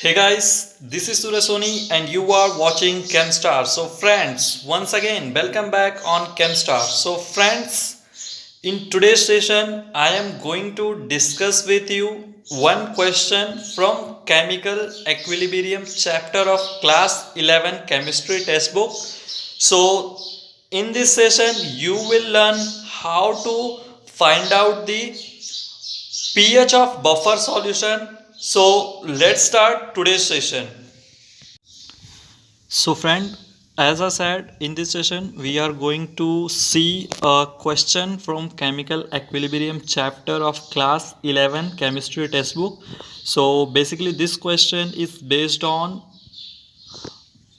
Hey guys, this is Surasoni and you are watching ChemStar. So friends, once again, welcome back on ChemStar. So friends, in today's session, I am going to discuss with you one question from Chemical Equilibrium chapter of class 11 chemistry textbook. So in this session, you will learn how to find out the pH of buffer solution. So let's start today's session. So friend, as I said, in this session we are going to see a question from Chemical Equilibrium chapter of class 11 chemistry textbook. So basically this question is based on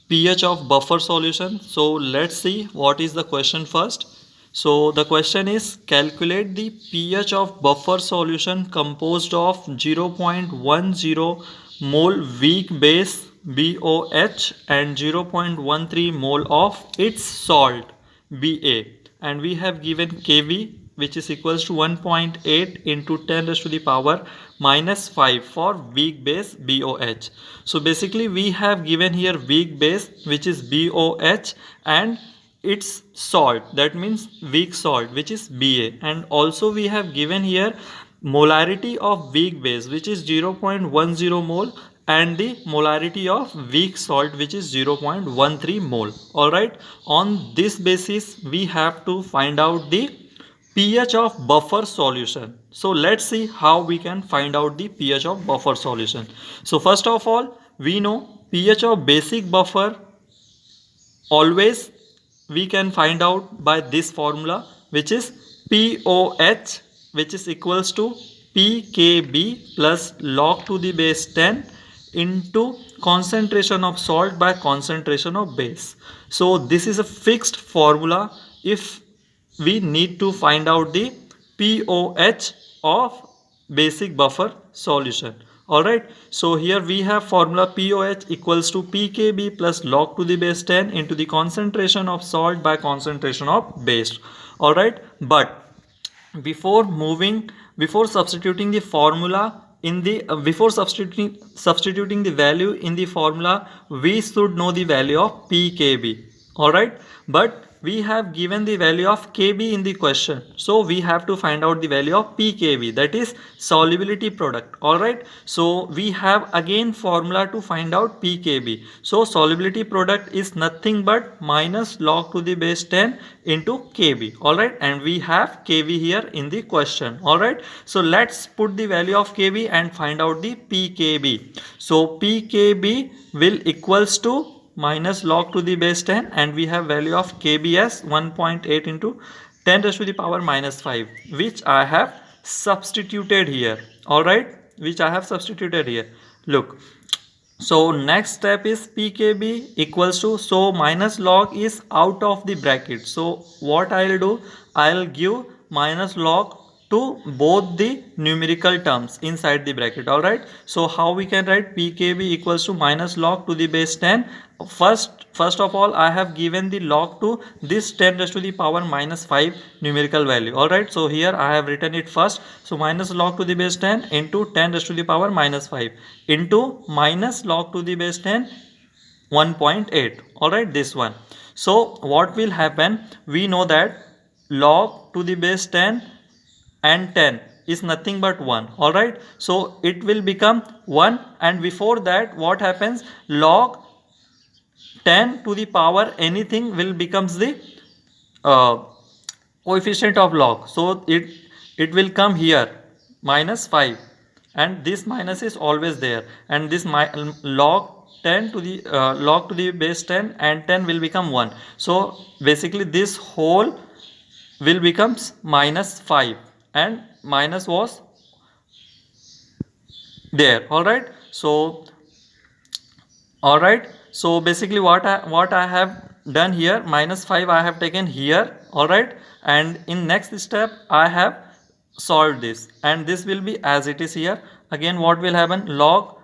pH of buffer solution. So let's see what is the question first. So the question is, calculate the pH of buffer solution composed of 0.10 mole weak base BOH and 0.13 mole of its salt BA, and we have given Kv, which is equals to 1.8 into 10 raised to the power minus 5 for weak base BOH. So basically we have given here weak base, which is BOH, and its salt, that means weak salt, which is Ba, and also we have given here molarity of weak base, which is 0.10 mole, and the molarity of weak salt, which is 0.13 mole. All right, on this basis we have to find out the pH of buffer solution. So let's see how we can find out the pH of buffer solution. So first of all, we know pH of basic buffer always we can find out by this formula, which is POH, which is equals to pKb plus log to the base 10 into concentration of salt by concentration of base. So this is a fixed formula if we need to find out the POH of basic buffer solution. Alright, so here we have formula POH equals to pKb plus log to the base 10 into the concentration of salt by concentration of base. Alright, but before substituting the formula in the before substituting the value in the formula, we should know the value of pKb. Alright, but we have given the value of Kb in the question, so we have to find out the value of pKb, that is solubility product. Alright, so we have again formula to find out pKb. So solubility product is nothing but minus log to the base 10 into Kb. Alright, and we have Kb here in the question. Alright, so let's put the value of Kb and find out the pKb. So pKb will equals to minus log to the base 10, and we have value of Kb as 1.8 into 10 raised to the power minus 5, which I have substituted here. Alright, which I have substituted here. Look, so next step is pKb equals to, so minus log is out of the bracket, so what I'll do, I'll give minus log to both the numerical terms inside the bracket. Alright, so how we can write pKb equals to minus log to the base 10. First of all, I have given the log to this 10 raised to the power minus 5 numerical value. Alright, so here I have written it first. So minus log to the base 10 into 10 raised to the power minus 5 into minus log to the base 10 1.8. Alright, this one. So what will happen, we know that log to the base 10 and 10 is nothing but 1. Alright, so it will become 1, and before that what happens, log 10 to the power anything will becomes the coefficient of log, so it will come here minus 5, and this minus is always there, and this log 10 to the log to the base 10 and 10 will become 1. So basically this whole will becomes minus 5, and minus was there. Alright, so alright, so basically what I have done here, minus 5 I have taken here. Alright, and in next step I have solved this, and this will be as it is here. Again what will happen, log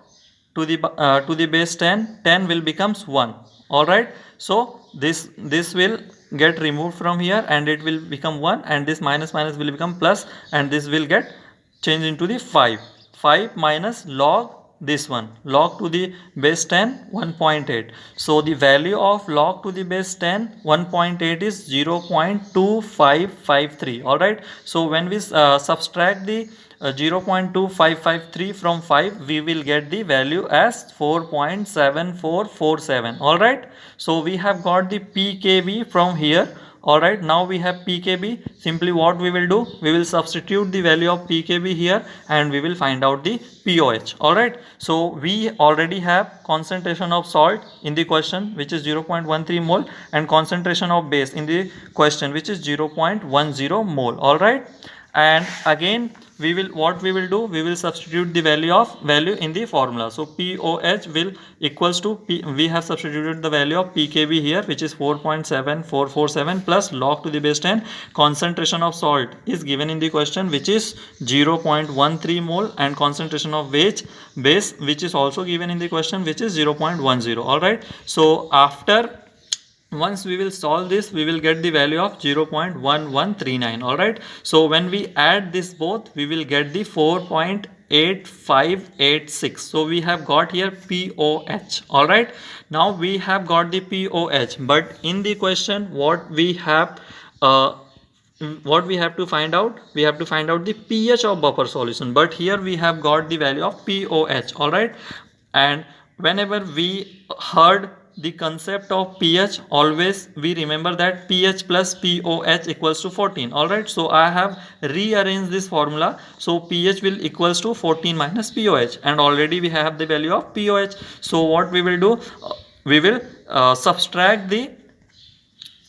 to the base 10 will becomes 1. Alright, so this will get removed from here and it will become 1, and this minus will become plus, and this will get changed into the 5 minus log this one, log to the base 10 1.8. So the value of log to the base 10 1.8 is 0.2553. all right. So when we subtract the 0.2553 from 5, we will get the value as 4.7447. all right. So we have got the pkb from here. all right, now we have pkb. Simply what we will do, we will substitute the value of pkb here and we will find out the POH. all right, so we already have concentration of salt in the question, which is 0.13 mole, and concentration of base in the question, which is 0.10 mole. all right, and again we will, what we will do, we will substitute the value in the formula. So POH will equals to we have substituted the value of pkb here, which is 4.7447 plus log to the base 10. Concentration of salt is given in the question, which is 0.13 mole, and concentration of base which is also given in the question, which is 0.10. all right, so after once we will solve this, we will get the value of 0.1139. all right, so when we add this both, we will get the 4.8586. so we have got here POH. all right, now we have got the POH, but in the question what we have to find out, we have to find out the pH of buffer solution, but here we have got the value of POH. all right, and whenever we heard the concept of pH, always we remember that pH plus POH equals to 14. all right, so I have rearranged this formula, so pH will equals to 14 minus POH, and already we have the value of POH. So what we will do, we will subtract the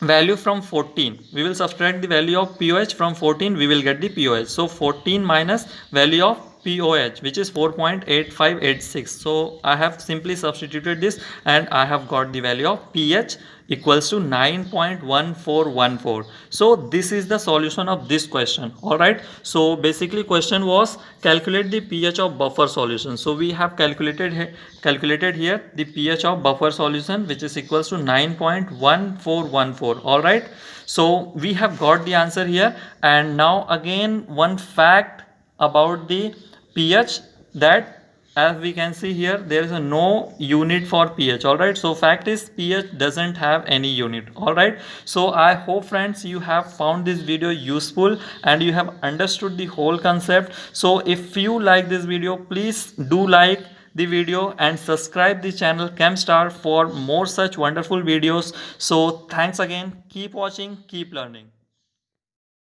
value from 14. we will subtract the value of POH from 14, we will get the POH. so 14 minus value of POH, which is 4.8586. so I have simply substituted this and I have got the value of pH equals to 9.1414. so this is the solution of this question. all right, so basically question was calculate the pH of buffer solution. so we have calculated here the pH of buffer solution, which is equals to 9.1414. all right, so we have got the answer here. And now again one fact about the pH, that as we can see here, there is a no unit for pH. all right, so fact is pH doesn't have any unit. all right, so I hope friends you have found this video useful and you have understood the whole concept. so if you like this video, please do like the video and subscribe the channel ChemStar for more such wonderful videos. so thanks again, keep watching, keep learning.